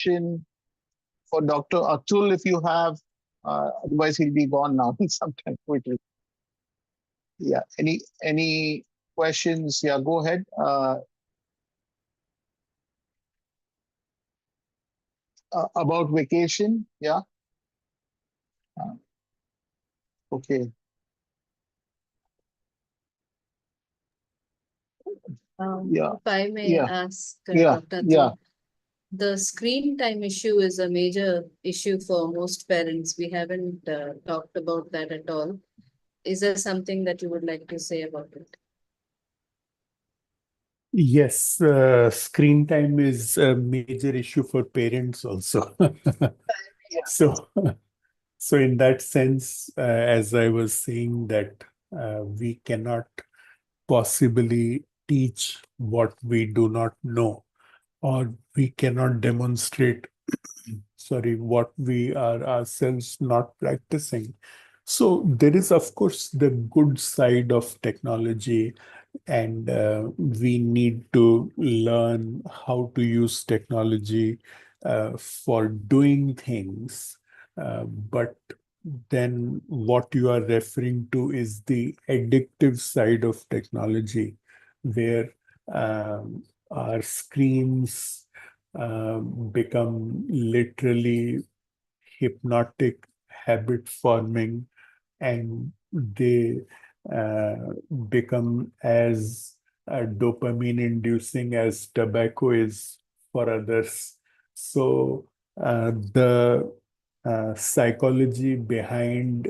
question for Dr. Atul if you have. Otherwise, he'll be gone now sometime quickly. Yeah. Any questions? Yeah, go ahead. About vacation. Yeah. Uh, okay. Yeah. If I may Yeah. ask Yeah. Dr. Yeah. Atul, the screen time issue is a major issue for most parents. We haven't talked about that at all. Is there something that you would like to say about it? Yes, screen time is a major issue for parents also. Yeah. So, so in that sense, as I was saying that we cannot possibly teach what we do not know, or we cannot demonstrate, sorry, what we are ourselves not practicing. So there is, of course, the good side of technology, and we need to learn how to use technology for doing things. But then what you are referring to is the addictive side of technology, where our screens become literally hypnotic, habit forming, and they uh, become as dopamine inducing as tobacco is for others. So the psychology behind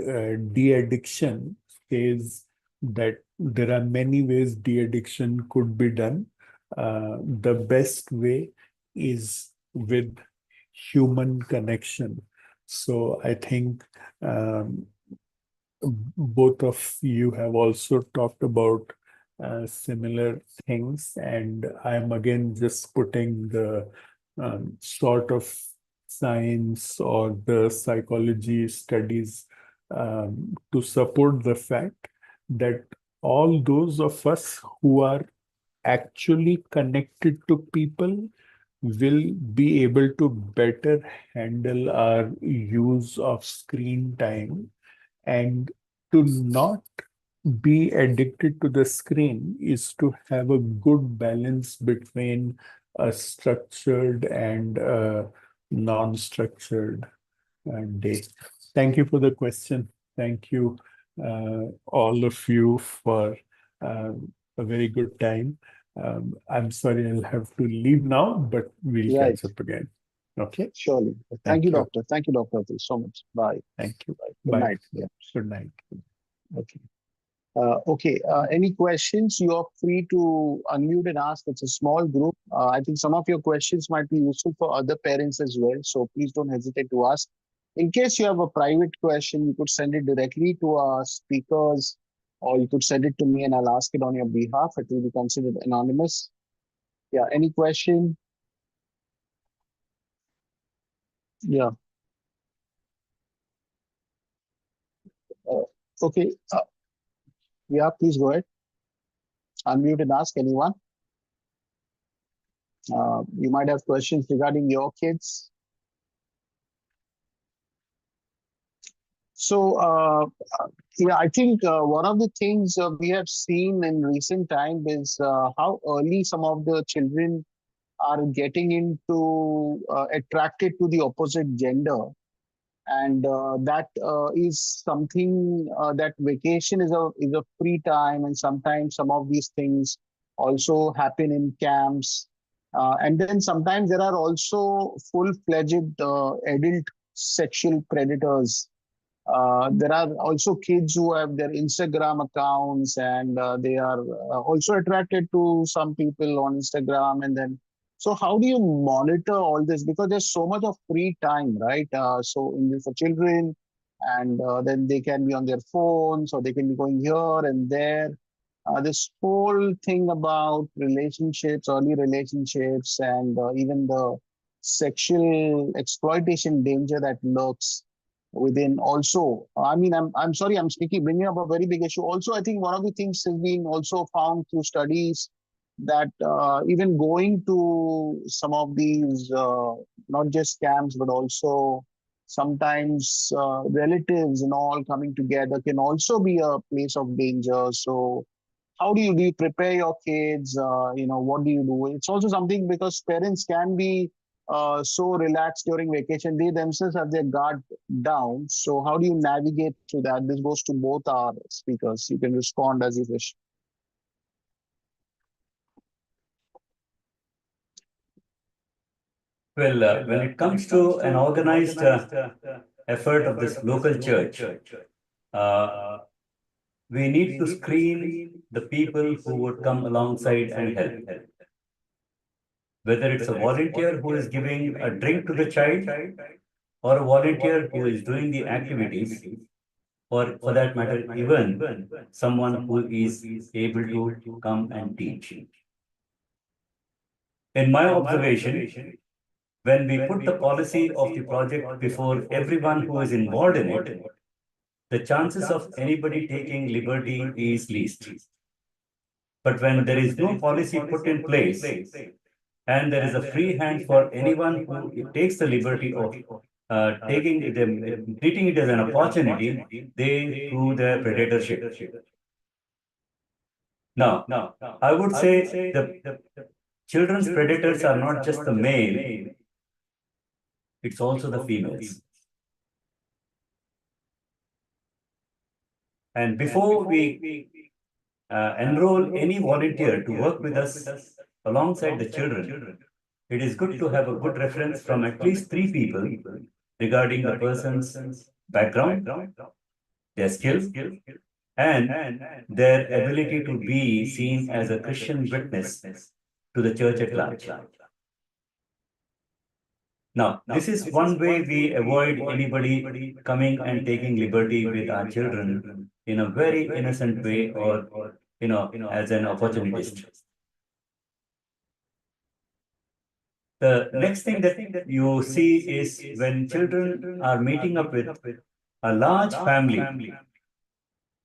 de-addiction is that there are many ways de-addiction could be done. The best way is with human connection. So I think both of you have also talked about similar things, and I'm again just putting the sort of science or the psychology studies to support the fact that all those of us who are actually connected to people will be able to better handle our use of screen time, and to not be addicted to the screen is to have a good balance between a structured and a non-structured day. Thank you for the question. Thank you, all of you, for uh, a very good time. I'm sorry I'll have to leave now, but we'll Right. catch up again. Okay. Surely. Thank Thank you, you. Doctor. Thank you, Dr. Atul, so much. Bye. Thank you. Bye. Good Bye. night. Yeah. Good night. Okay. Okay. Any questions? You are free to unmute and ask. It's a small group. I think some of your questions might be useful for other parents as well. So please don't hesitate to ask. In case you have a private question, you could send it directly to our speakers, or you could send it to me and I'll ask it on your behalf. It will be considered anonymous. Yeah. Any question? Yeah. Uh, okay. Yeah. Please go ahead. Unmute and ask anyone. You might have questions regarding your kids. So, yeah, I think one of the things we have seen in recent time is how early some of the children are getting into attracted to the opposite gender. And that is something that vacation is a free time, and sometimes some of these things also happen in camps. And then sometimes there are also full-fledged adult sexual predators. There are also kids who have their Instagram accounts, and they are also attracted to some people on Instagram. And then, so how do you monitor all this? Because there's so much of free time, right? So for children, and then they can be on their phones, or they can be going here and there. This whole thing about relationships, early relationships, and even the sexual exploitation danger that lurks within also. I mean, I'm sorry, I'm speaking, bringing up a very big issue. Also, I think one of the things has been also found through studies that even going to some of these, not just camps, but also sometimes relatives and all coming together can also be a place of danger. So how do you prepare your kids? What do you do? It's also something because parents can be so relaxed during vacation. They themselves have their guard down. So how do you navigate through that? This goes to both our speakers. You can respond as you wish. Well, when it comes to an organized effort of this local church, uh, we need to screen the people who would come alongside and help. Whether it's a volunteer who is giving a drink to the child, or a volunteer who is doing the activities, or for that matter, even someone who is able to come and teach. In my observation, when we put the policy of the project before everyone who is involved in it, the chances of anybody taking liberty is least. But when there is no policy put in place, and there is a free hand for anyone who takes the liberty of treating it as an opportunity, they prove their predatorship. Now, I would say the children's predators are not just the male, it's also the females. And before we enroll any volunteer to work with us alongside the children, it is good to have a good reference from at least 3 people regarding the person's background, their skills, and their ability to be seen as a Christian witness to the church at large. Now, this is one way we avoid anybody coming and taking liberty with our children in a very innocent way, or as an opportunist. The next thing that you see is when children are meeting up with a large family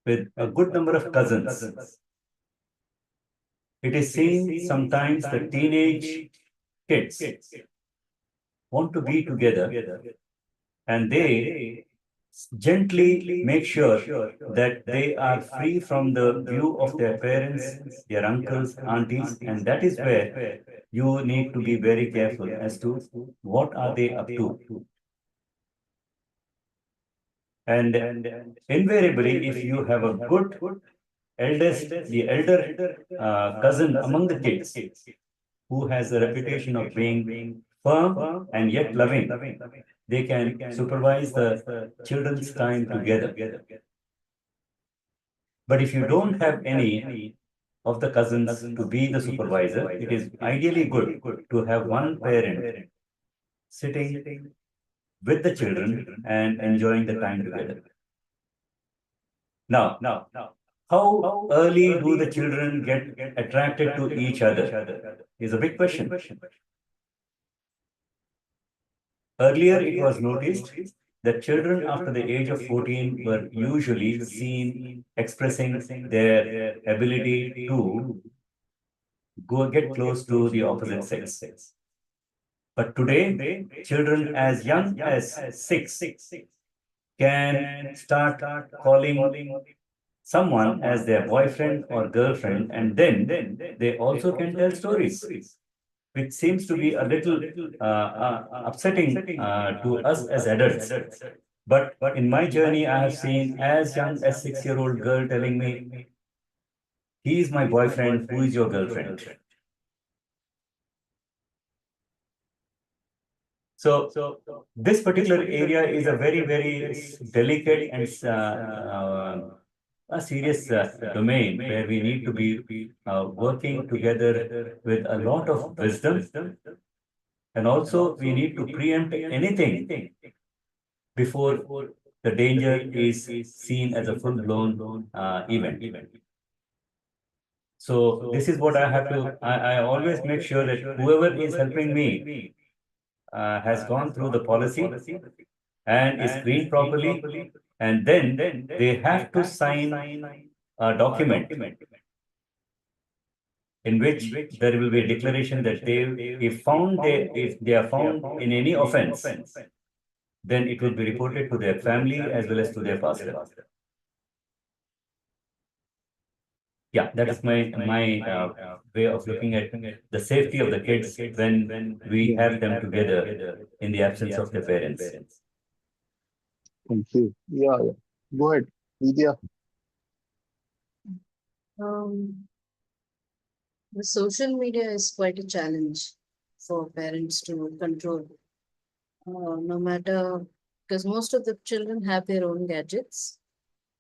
with a good number of cousins. It is seen sometimes the teenage kids want to be together, and they gently make sure that they are free from the view of their parents, their uncles, aunties, and that is where you need to be very careful as to what are they up to. And invariably, if you have a good the elder cousin among the kids who has a reputation of being firm and yet loving, they can supervise the children's time together. But if you don't have any of the cousins to be the supervisor, it is ideally good to have one parent sitting with the children and enjoying the time together. Now, how early do the children get attracted to each other is a big question. Earlier, it was noticed that children after the age of 14 were usually seen expressing their ability to get close to the opposite sex. But today, children as young as 6 can start calling someone as their boyfriend or girlfriend, and then they also can tell stories, which seems to be a little upsetting to us as adults. But in my journey, I have seen as young as 6-year-old girl telling me, he is my boyfriend, who is your girlfriend? So this particular area is a very, very delicate and a serious domain where we need to be working together with a lot of wisdom. And also we need to preempt anything before the danger is seen as a full-blown event. So this is what I have to, I always make sure that whoever is helping me has gone through the policy and is screened properly, and then they have to sign a document in which there will be a declaration that if they are found in any offense, then it will be reported to their family as well as to their pastor. Yeah, that is my way of looking at the safety of the kids when we have them together in the absence of their parents. Thank you. Yeah, yeah. Go ahead, Vidya. The social media is quite a challenge for parents to control. No matter, because most of the children have their own gadgets,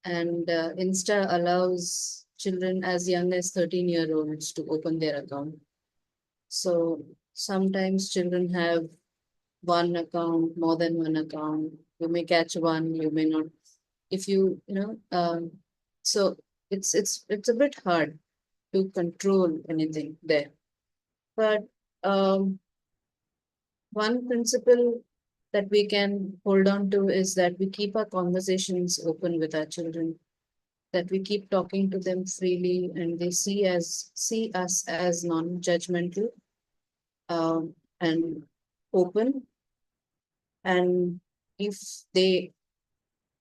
and Insta allows children as young as 13-year-olds to open their account. So sometimes children have one account, more than one account. You may catch one, you may not. If so it's a bit hard to control anything there. But one principle that we can hold on to is that we keep our conversations open with our children, that we keep talking to them freely, and they see us as non-judgmental and open. And if they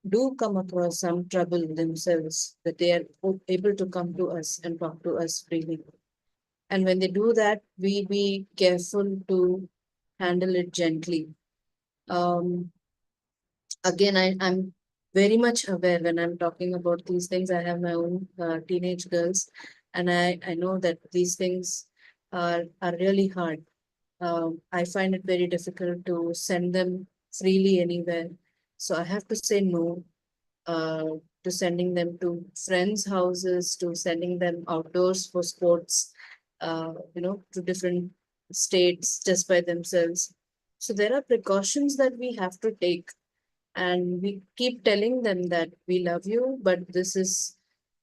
do come across some trouble themselves, that they are able to come to us and talk to us freely. And when they do that, we be careful to handle it gently. Again, I'm very much aware when I'm talking about these things. I have my own teenage girls, and I know that these things are really hard. I find it very difficult to send them freely anywhere. So I have to say no to sending them to friends' houses, to sending them outdoors for sports, to different states just by themselves. So there are precautions that we have to take, and we keep telling them that we love you, but this is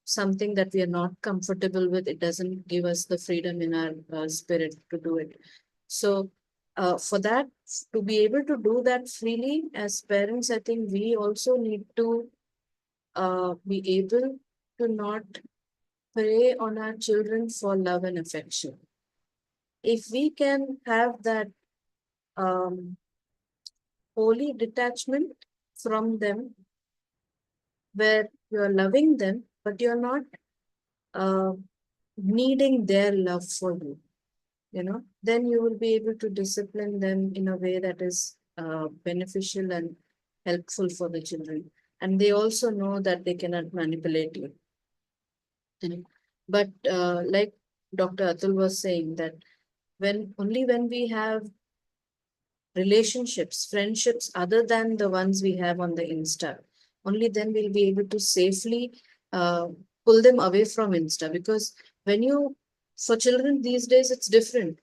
something that we are not comfortable with. It doesn't give us the freedom in our spirit to do it. So for that, to be able to do that freely as parents, I think we also need to be able to not prey on our children for love and affection. If we can have that um, holy detachment from them, where you're loving them, but you're not uh, needing their love for you, then you will be able to discipline them in a way that is beneficial and helpful for the children. And they also know that they cannot manipulate you. But like Dr. Atul was saying, that when we have relationships, friendships other than the ones we have on the Insta, only then we'll be able to safely pull them away from Insta. Because for children these days, it's different.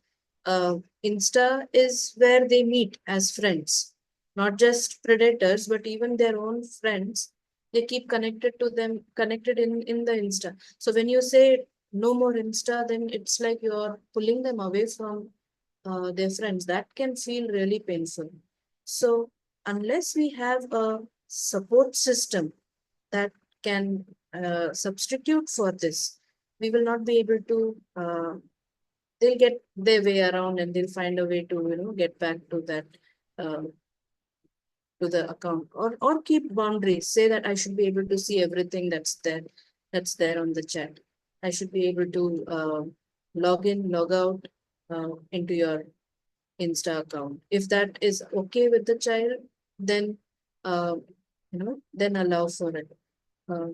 Insta is where they meet as friends, not just predators, but even their own friends. They keep connected in the Insta. So when you say no more Insta, then it's like you're pulling them away from their friends. That can feel really painful. So unless we have a support system that can substitute for this, we will not be able to. They'll get their way around, and they'll find a way to get back to that uh, to the account, or keep boundaries. Say that I should be able to see everything that's there on the chat. I should be able to log in, log out into your Insta account. If that is okay with the child, then then allow for it. Uh,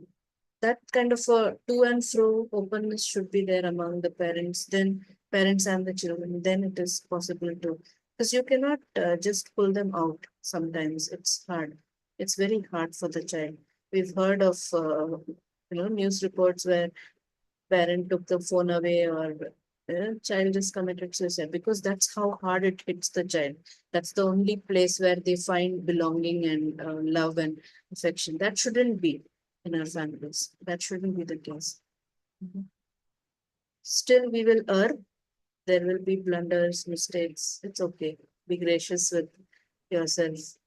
that kind of a to and fro openness should be there among the parents and the children. Then it is possible to, because you cannot just pull them out. Sometimes it's hard. It's very hard for the child. We've heard of news reports where parent took the phone away, or child just committed suicide, because that's how hard it hits the child. That's the only place where they find belonging and love and affection. That shouldn't be in our families. That shouldn't be the case. Mhm. Still, we will err. There will be blunders, mistakes. It's okay. Be gracious with yourself.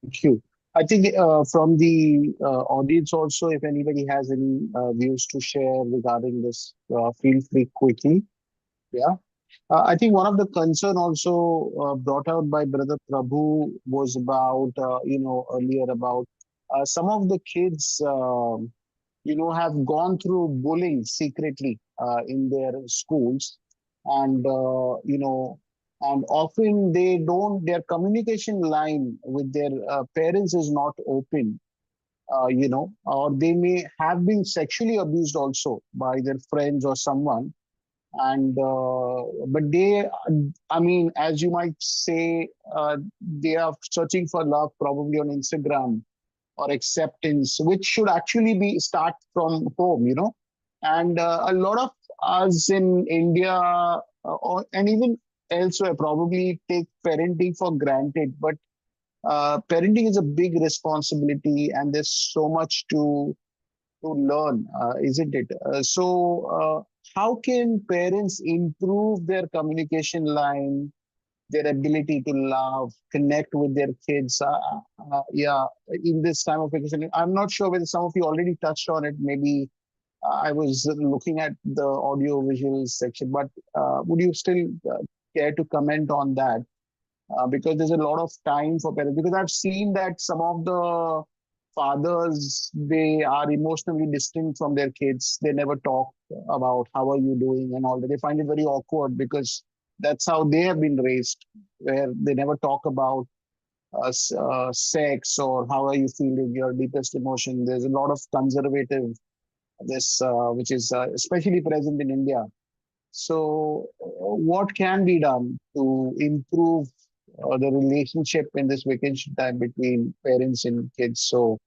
Thank you. I think from the audience also, if anybody has any views to share regarding this, feel free quickly. Yeah. I think one of the concern also brought out by Brother Prabhu was about, earlier about some of the kids, have gone through bullying secretly in their schools. And, and often their communication line with their parents is not open, or they may have been sexually abused also by their friends or someone. And but I mean, as you might say, they are searching for love probably on Instagram or acceptance, which should actually be start from home. And a lot of us in India, and even elsewhere, probably take parenting for granted. But parenting is a big responsibility, and there's so much to learn, isn't it? How can parents improve their communication line, their ability to love, connect with their kids? Yeah, in this time of vacation, I'm not sure whether some of you already touched on it. Maybe I was looking at the audio visual section, but would you still care to comment on that? Because there's a lot of time for parents. Because I've seen that some of the fathers, they are emotionally distant from their kids. They never talk about how are you doing and all that. They find it very awkward because that's how they have been raised, where they never talk about sex or how are you feeling, your deepest emotion. There's a lot of conservative this which is especially present in India. So, what can be done to improve the relationship in this vacation time between parents and kids? So,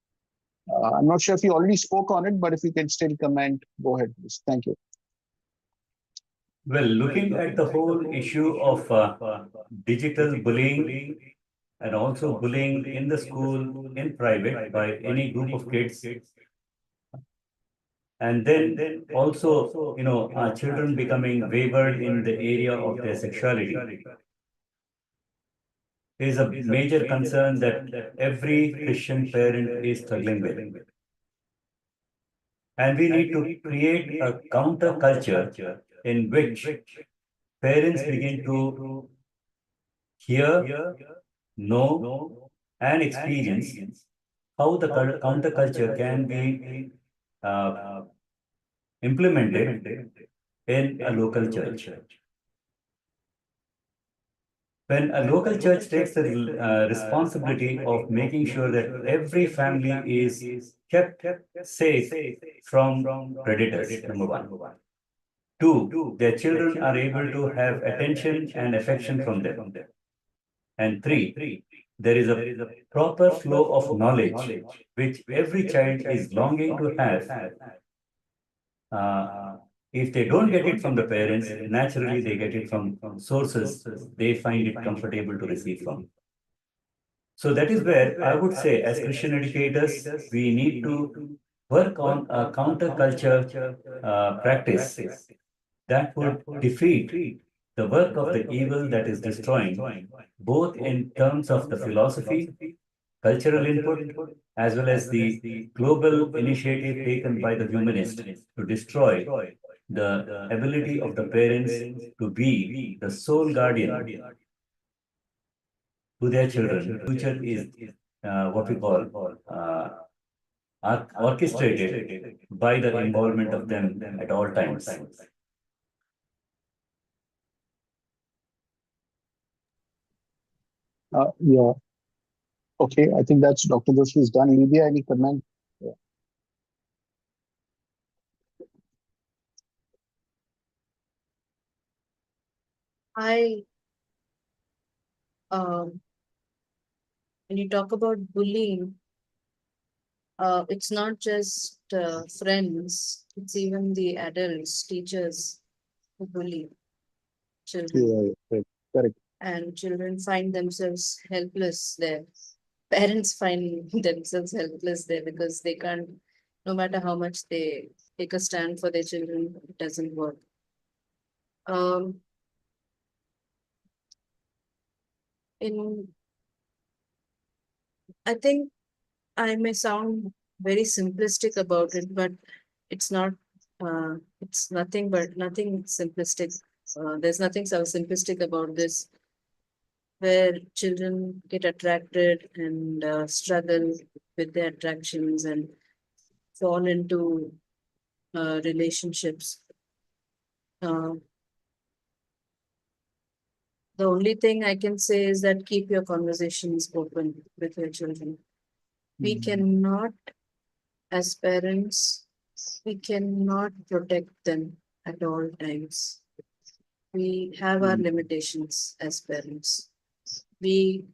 I'm not sure if you already spoke on it, but if you can still comment, go ahead, please. Thank you. Well, looking at the whole issue of digital bullying and also bullying in the school, in private, by any group of kids, and then also, children becoming wavered in the area of their sexuality is a major concern that every Christian parent is struggling with. And we need to create a counter culture in which parents begin to hear, know, and experience how the counterculture can be uh, implemented in a local church. When a local church takes the responsibility of making sure that every family is kept safe from predators, number one. Two, their children are able to have attention and affection from them. And three, there is a proper flow of knowledge which every child is longing to have. Uh, if they don't get it from the parents, naturally they get it from sources they find it comfortable to receive from. So that is where I would say, as Christian educators, we need to work on a counterculture practice that would defeat the work of the evil that is destroying, both in terms of the philosophy, cultural input, as well as the global initiative taken by the humanists to destroy the ability of the parents to be the sole guardian to their children. Future is what we call orchestrated by the involvement of them at all times. Yeah. Okay. I think that's Dr. Joshi is done. Lydia, any comment? Yeah. I um when you talk about bullying, it's not just friends, it's even the adults, teachers who bully children, Yeah, right. Correct. and children find themselves helpless there. Parents find themselves helpless there because they can't, no matter how much they take a stand for their children, it doesn't work. Um, in I think I may sound very simplistic about it, but it's not, it's nothing but nothing simplistic. There's nothing so simplistic about this, where children get attracted and struggle with their attractions and fall into relationships. Uh, the only thing I can say is that keep your conversations open with your children. We cannot, as parents, we cannot protect them at all times. We have our limitations as parents. We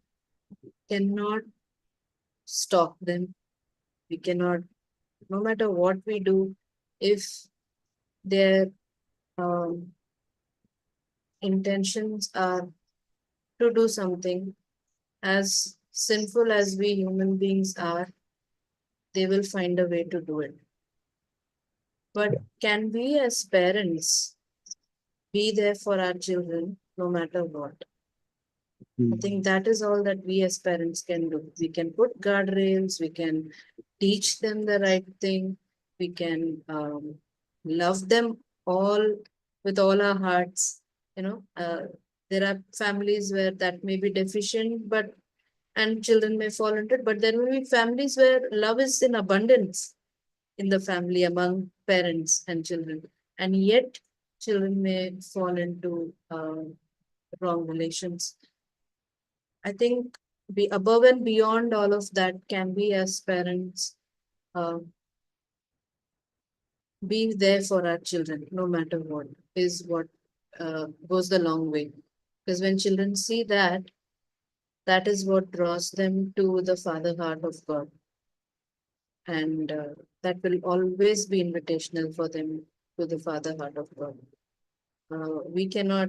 cannot stop them. We cannot, no matter what we do, if their um, intentions are to do something, as sinful as we human beings are, they will find a way to do it. But can we as parents be there for our children no matter what? I think that is all that we as parents can do. We can put guardrails, we can teach them the right thing, we can love them all with all our hearts. There are families where that may be deficient, but and children may fall into it, but there will be families where love is in abundance in the family among parents and children, and yet children may fall into wrong relations. I think be above and beyond all of that can be as parents uh, be there for our children no matter what is what goes the long way, because when children see that, that is what draws them to the father heart of God, and that will always be invitational for them to the father heart of God. We cannot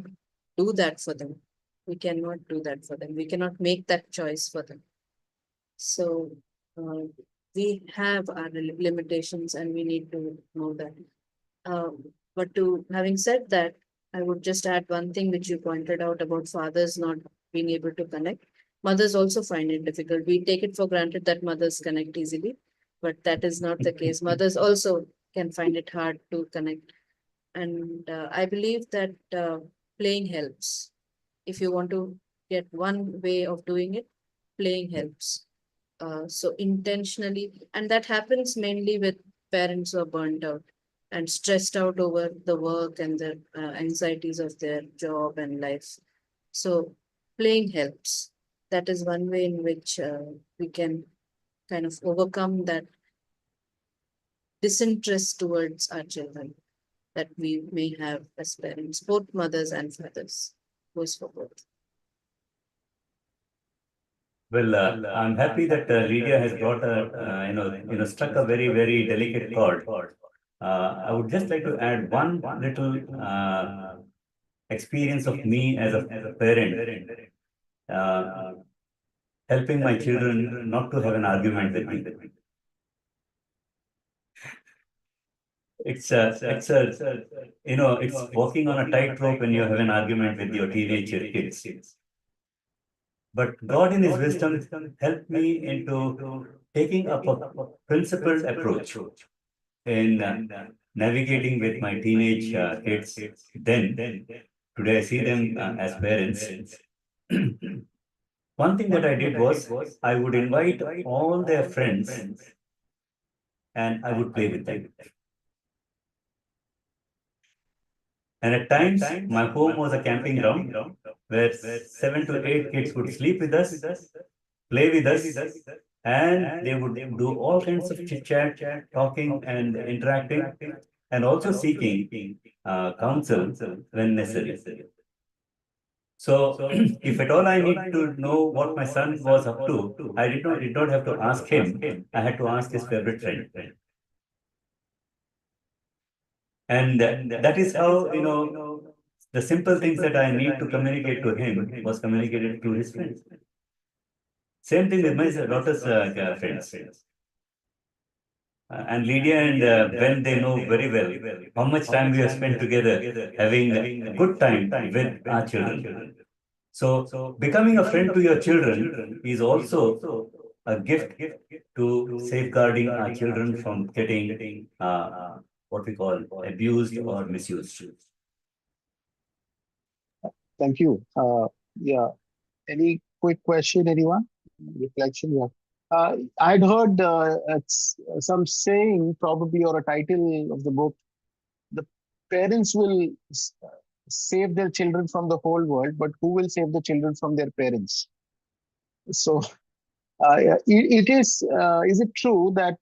do that for them. We cannot do that for them. We cannot make that choice for them. So we have our limitations and we need to know that. But to having said that, I would just add one thing which you pointed out about fathers not being able to connect. Mothers also find it difficult. We take it for granted that mothers connect easily, but that is not the case. Mothers also can find it hard to connect. And I believe that playing helps. If you want to get one way of doing it, playing helps. So intentionally, and that happens mainly with parents who are burnt out and stressed out over the work and the anxieties of their job and life. So playing helps. That is one way in which we can kind of overcome that disinterest towards our children that we may have as parents, both mothers and fathers. Goes for both. Well, I'm happy that Lydia has brought struck a very, very delicate chord. I would just like to add one little experience of me as a parent, uh, helping my children not to have an argument with me. It's walking on a tightrope when you have an argument with your teenager kids. But God in His wisdom helped me into taking up a principled approach in navigating with my teenage kids. Then, today I see them as parents. One thing that I did was I would invite all their friends and I would play with them. And at times, my home was a camping ground where 7 to 8 kids would sleep with us, play with us, and they would do all kinds of chit chat, talking and interacting, and also seeking counsel when necessary. So, if at all I need to know what my son was up to, I did not have to ask him. I had to ask his favorite friend. And that is how, the simple things that I need to communicate to him was communicated to his friends. Same thing with my daughter's friends. And Lydia and Ben, they know very well how much time we have spent together having a good time with our children. So becoming a friend to your children is also a gift to safeguarding our children from getting what we call abused or misused. Thank you. Yeah. Any quick question, anyone? Reflection, yeah. I'd heard some saying, probably, or a title of the book. The parents will save their children from the whole world, but who will save the children from their parents? So, yeah, it is. Is it true that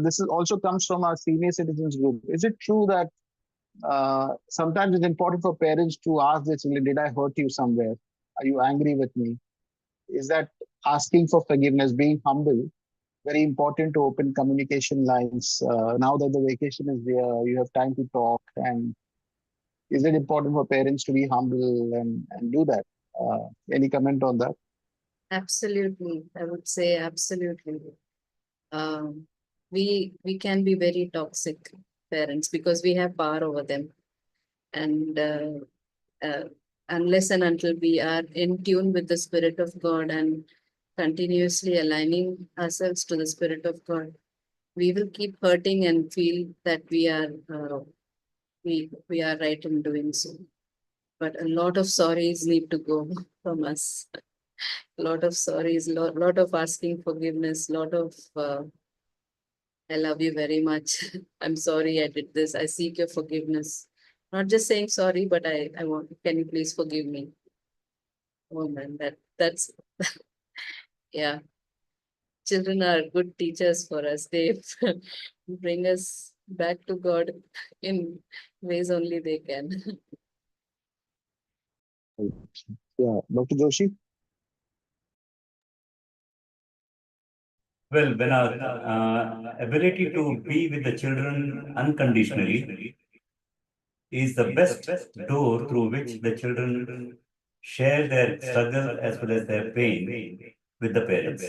this is also comes from our senior citizens group? Is it true that sometimes it's important for parents to ask their children, "Did I hurt you somewhere? Are you angry with me?" Is that asking for forgiveness, being humble, very important to open communication lines? Now that the vacation is there, you have time to talk. And is it important for parents to be humble and do that? Any comment on that? Absolutely. I would say absolutely. We can be very toxic parents because we have power over them. And unless and until we are in tune with the Spirit of God and continuously aligning ourselves to the Spirit of God, we will keep hurting and feel that we are right in doing so. But a lot of sorries need to go from us. A lot of sorries, lot of asking forgiveness, lot of I love you very much. I'm sorry I did this. I seek your forgiveness. Not just saying sorry, but I want, can you please forgive me? Oh man, that's yeah. Children are good teachers for us. They bring us back to God in ways only they can. Yeah, Dr. Joshi? Well, when our ability to be with the children unconditionally is the best door through which the children share their struggle as well as their pain with the parents.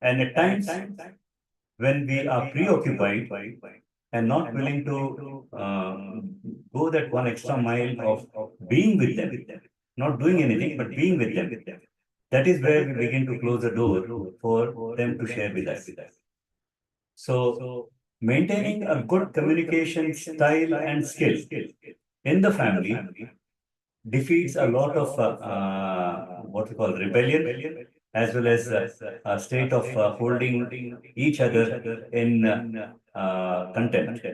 And at times, when we are preoccupied and not willing to go that one extra mile of being with them, not doing anything, but being with them, that is where we begin to close the door for them to share with us. So, maintaining a good communication style and skill in the family defeats a lot of what we call rebellion, as well as a state of holding each other in contempt.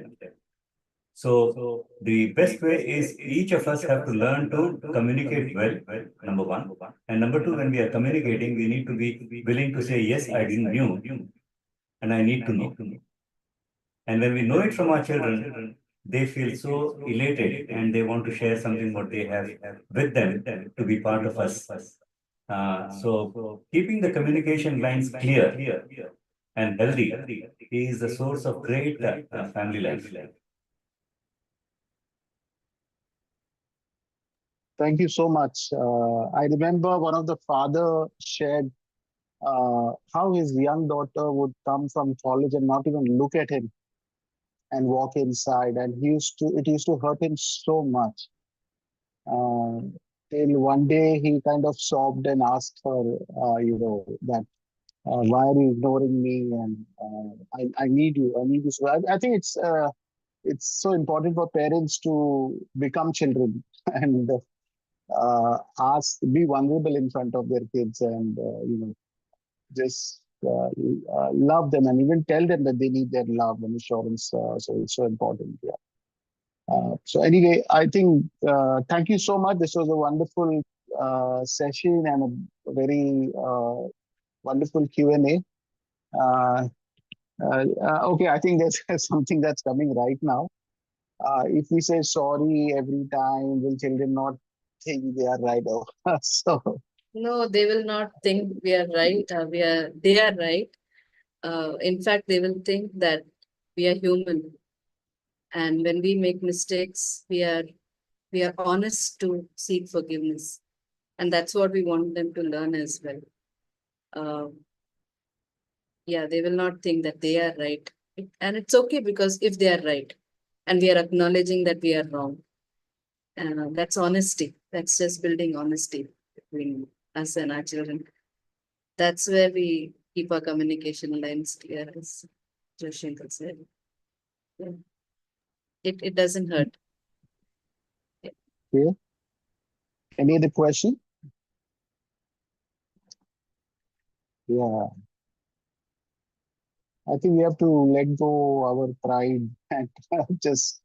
So the best way is each of us have to learn to communicate well, number one. And number two, when we are communicating, we need to be willing to say, yes, I didn't know, and I need to know. And when we know it from our children, they feel so elated and they want to share something what they have with them to be part of us. So keeping the communication lines clear and healthy is the source of great family life. Thank you so much. I remember one of the father shared how his young daughter would come from college and not even look at him and walk inside, and it used to hurt him so much. Till one day he kind of sobbed and asked her, that why are you ignoring me? And I need you. I need you. So I think it's so important for parents to become children and be vulnerable in front of their kids, and just love them, and even tell them that they need their love and assurance. So it's so important. Yeah. So anyway, I think thank you so much. This was a wonderful session and a very wonderful Q&A. Okay, I think there's something that's coming right now. If we say sorry every time, will children not think they are right? So No, they will not think we are right. They are right. In fact, they will think that we are human. And when we make mistakes, we are honest to seek forgiveness. And that's what we want them to learn as well. Yeah, they will not think that they are right. And it's okay, because if they are right and we are acknowledging that we are wrong, that's honesty. That's just building honesty between us and our children. That's where we keep our communication lines clear, as Joshinkar said. Yeah. It doesn't hurt. Okay. Any other question? Yeah. I think we have to let go our pride and just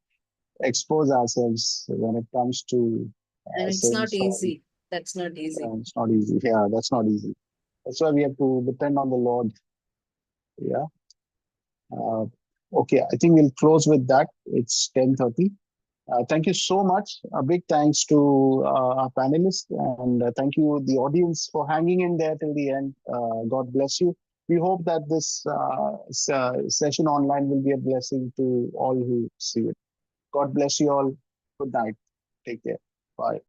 expose ourselves when it comes to And it's saying not sorry. easy. That's not easy. It's not easy. Yeah, that's not easy. That's why we have to depend on the Lord. Yeah. Uh, okay, I think we'll close with that. It's 10:30. Thank you so much. A big thanks to our panelists, and thank you, the audience, for hanging in there till the end. God bless you. We hope that this session online will be a blessing to all who see it. God bless you all. Good night. Take care. Bye.